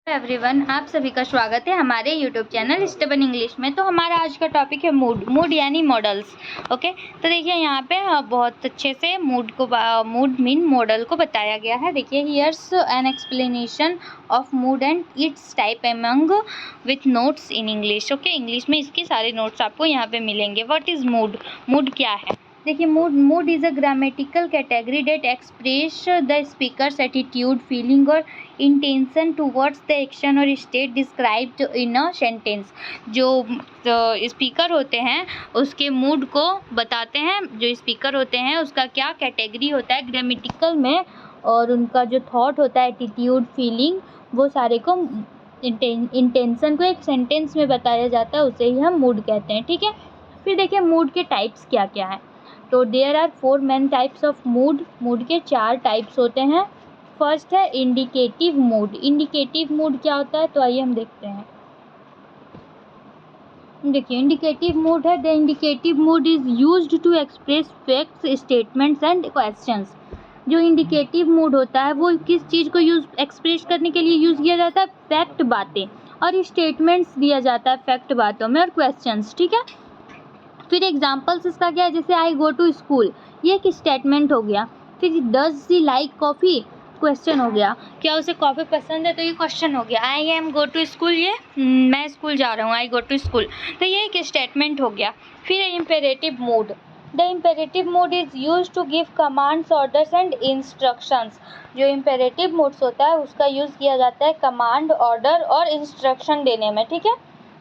Everyone, आप सभी का स्वागत है हमारे यूट्यूब चैनल स्टेबल इंग्लिश में। तो हमारा आज का टॉपिक है मूड यानी मॉडल्स। ओके, तो देखिए यहाँ पे बहुत अच्छे से मूड मीन मॉडल को बताया गया है। देखिए here's an explanation of mood and its type among with notes in English. Okay, English में इसके सारे नोट्स आपको यहाँ पे मिलेंगे। What is mood? मूड क्या है? देखिए mood is a grammatical category that express the speaker's attitude, feeling और इंटेंशन टूवर्ड्स द एक्शन और state described in a sentence. जो स्पीकर होते हैं उसके मूड को बताते हैं। जो स्पीकर होते हैं उसका क्या कैटेगरी होता है ग्रामेटिकल में, और उनका जो थॉट होता है, एटीट्यूड, फीलिंग, वो सारे को इंटेंशन को एक सेंटेंस में बताया जाता है, उसे ही हम मूड कहते हैं। ठीक है, फिर देखिए मूड के टाइप्स क्या क्या हैं। तो there are 4 main types of mood. Mood के 4 टाइप्स होते हैं। फर्स्ट है इंडिकेटिव मूड। इंडिकेटिव मूड क्या होता है, तो आइए हम देखते हैं। देखिए इंडिकेटिव मूड है, the indicative mood is used to express facts, statements and questions. जो इंडिकेटिव मूड होता है वो किस चीज़ को एक्सप्रेस करने के लिए यूज़ किया जाता है? फैक्ट, बातें, और स्टेटमेंट्स दिया जाता है फैक्ट बातों में, और क्वेश्चंस। ठीक है, फिर एग्जाम्पल्स इसका क्या है, जैसे आई गो टू स्कूल, ये एक स्टेटमेंट हो गया। फिर does she like coffee, question हो गया, क्या उसे कॉफ़ी पसंद है, तो ये क्वेश्चन हो गया। I am go to school, ये मैं स्कूल जा रहा हूँ, आई गो टू स्कूल, तो ये एक स्टेटमेंट हो गया। फिर imperative mood. The imperative mood is use to give commands, orders and instructions. जो इम्पेरेटिव मूड्स होता है उसका यूज़ किया जाता है कमांड, ऑर्डर और इंस्ट्रक्शन देने में। ठीक है,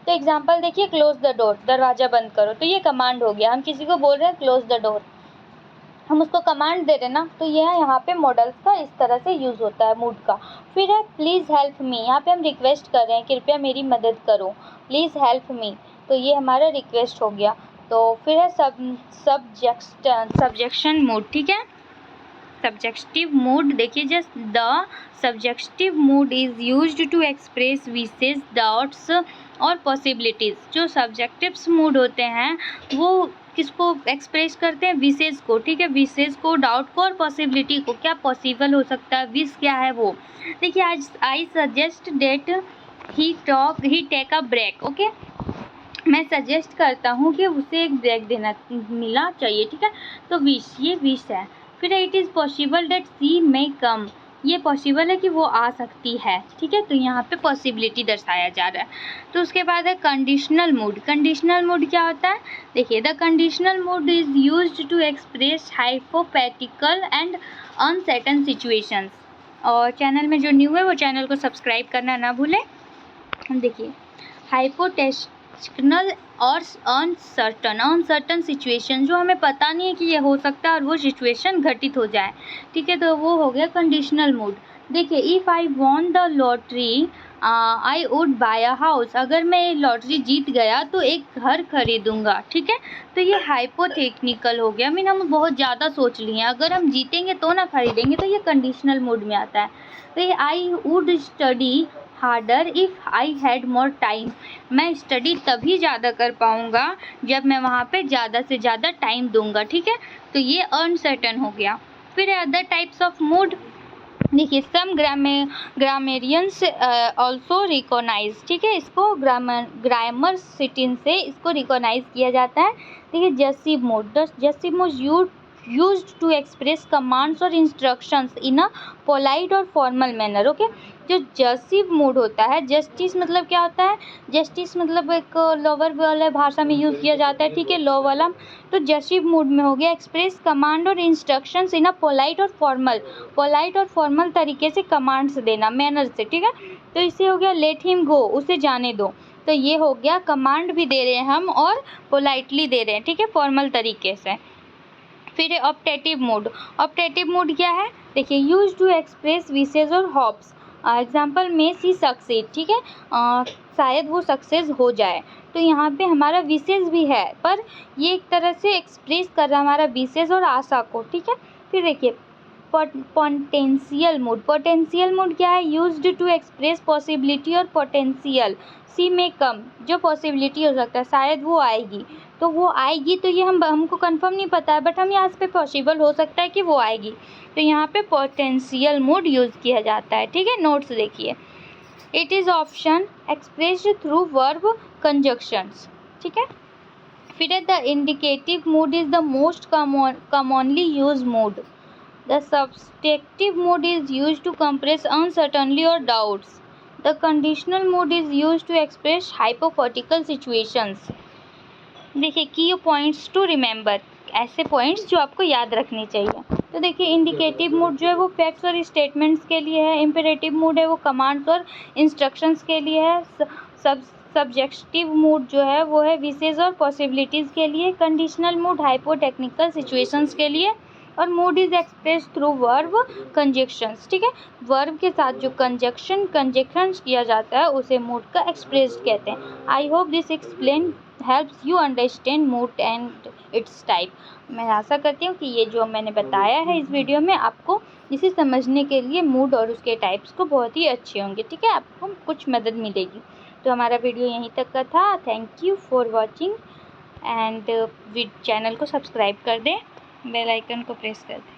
तो एग्जाम्पल देखिए, क्लोज द डोर, दरवाज़ा बंद करो, तो ये कमांड हो गया। हम किसी को बोल रहे हैं क्लोज द डोर, हम उसको कमांड दे रहे हैं ना, तो ये है यहाँ पे मॉडल्स का इस तरह से यूज़ होता है मूड का। फिर है प्लीज़ हेल्प मी, यहाँ पे हम रिक्वेस्ट कर रहे हैं, कृपया मेरी मदद करो, प्लीज़ हेल्प मी, तो ये हमारा रिक्वेस्ट हो गया। तो फिर है सब्जेक्शन मूड। ठीक है, सब्जेक्टिव मूड। देखिए just the subjective mood is used to express wishes, doubts और पॉसिबिलिटीज़। जो सब्जेक्टिव मूड होते हैं वो किसको एक्सप्रेस करते हैं? विशेष को। ठीक है, विशेष को, डाउट को और पॉसिबिलिटी को, क्या पॉसिबल हो सकता है, विश क्या है वो। देखिए आज I suggest that he take a break. Okay, मैं सजेस्ट करता हूँ कि उसे एक ब्रेक देना मिला चाहिए। ठीक है, तो विश, ये विश है। फिर इट इज़ पॉसिबल डेट सी मे कम, ये पॉसिबल है कि वो आ सकती है। ठीक है, तो यहाँ पे पॉसिबिलिटी दर्शाया जा रहा है। तो उसके बाद है कंडीशनल मूड। कंडीशनल मूड क्या होता है? देखिए the conditional mood is used to express hypothetical and uncertain situations. और चैनल में जो न्यू है वो चैनल को सब्सक्राइब करना ना भूलें। देखिए हाइपोथेटिकल और अनसर्टन सिचुएशन, जो हमें पता नहीं है कि ये हो सकता है और वो सिचुएशन घटित हो जाए। ठीक है, तो वो हो गया कंडीशनल मूड। देखिए if I won the lottery I would buy a house, अगर मैं लॉटरी जीत गया तो एक घर खरीदूंगा। ठीक है, तो ये हाइपोथेटिकल हो गया, मीन हम बहुत ज़्यादा सोच लिए हैं, अगर हम जीतेंगे तो ना खरीदेंगे, तो ये कंडीशनल मूड में आता है। तो ये I would study harder if I had more time, मैं स्टडी तभी ज़्यादा कर पाऊँगा जब मैं वहाँ पे ज़्यादा से ज़्यादा टाइम दूँगा। ठीक है, तो ये अनसर्टन हो गया। फिर अदर टाइप्स ऑफ मूड। देखिए सम ग्रामेरियंस ऑल्सो रिकॉग्नाइज। ठीक है, इसको ग्रामर सिटिन से इसको रिकॉग्नाइज किया जाता है। देखिए jussive mood. Jussive mood used to express commands और instructions in a polite और formal manner। ओके, जो जस्टिव मूड होता है, जस्टिस मतलब क्या होता है? जस्टिस मतलब एक लोअर वाला भाषा में यूज़ किया जाता है। ठीक है, लॉ वाला। तो जस्टिव मूड में हो गया एक्सप्रेस कमांड और इंस्ट्रक्शंस इन अ पोलाइट और फॉर्मल तरीके से कमांड्स देना, मैनर से। ठीक है, तो इससे हो गया लेट हिम गो, उसे जाने दो, तो ये हो गया कमांड भी दे रहे हैं हम और पोलाइटली दे रहे हैं। ठीक है, फॉर्मल तरीके से। फिर है ऑप्टेटिव मूड। ऑप्टेटिव मूड क्या है? देखिए यूज टू एक्सप्रेस विशेस और होप्स। एग्जाम्पल में सी सक्सेस। ठीक है, शायद वो सक्सेस हो जाए, तो यहाँ पे हमारा विशेष भी है, पर ये एक तरह से एक्सप्रेस कर रहा है हमारा विशेष और आशा को। ठीक है, फिर देखिए पोटेंशियल मूड। पोटेंशियल मूड क्या है? यूज्ड टू एक्सप्रेस पॉसिबिलिटी और पोटेंशियल, सी में कम, जो पॉसिबिलिटी हो सकता है, शायद वो आएगी, तो वो आएगी, तो ये हमको कंफर्म नहीं पता है, बट हम यहाँ पे पॉसिबल हो सकता है कि वो आएगी, तो यहाँ पे पोटेंशियल मूड यूज़ किया जाता है। ठीक है, नोट्स देखिए it is option expressed through verb conjunctions, ठीक है। फिर है the indicative mood is the most commonly use mood. The subjective mood is use to compress uncertainly और doubts. The conditional mood is use to express hypothetical situations. देखिए key points to remember, ऐसे points जो आपको याद रखने चाहिए। तो देखिए इंडिकेटिव मूड जो है वो फैक्ट्स और स्टेटमेंट्स के लिए है। इम्पेरेटिव मूड है वो कमांड्स और इंस्ट्रक्शंस के लिए है। सब्जेक्टिव मूड जो है वो है विशेष और पॉसिबिलिटीज़ के लिए। कंडीशनल मूड हाइपोटेक्निकल सिचुएशंस के लिए। और mood is express through verb conjunctions, ठीक है। वर्ब के साथ जो कंजक्शंस किया जाता है उसे मूड का एक्सप्रेस्ड कहते हैं। I hope this explain helps you understand mood and its type. मैं आशा करती हूँ कि ये जो मैंने बताया है इस वीडियो में आपको इसे समझने के लिए मूड और उसके टाइप्स को बहुत ही अच्छे होंगे, ठीक है। आपको कुछ मदद मिलेगी। तो हमारा वीडियो यहीं तक का था। Thank you for watching and channel को सब्सक्राइब कर दें, बेल आइकन को प्रेस कर दें।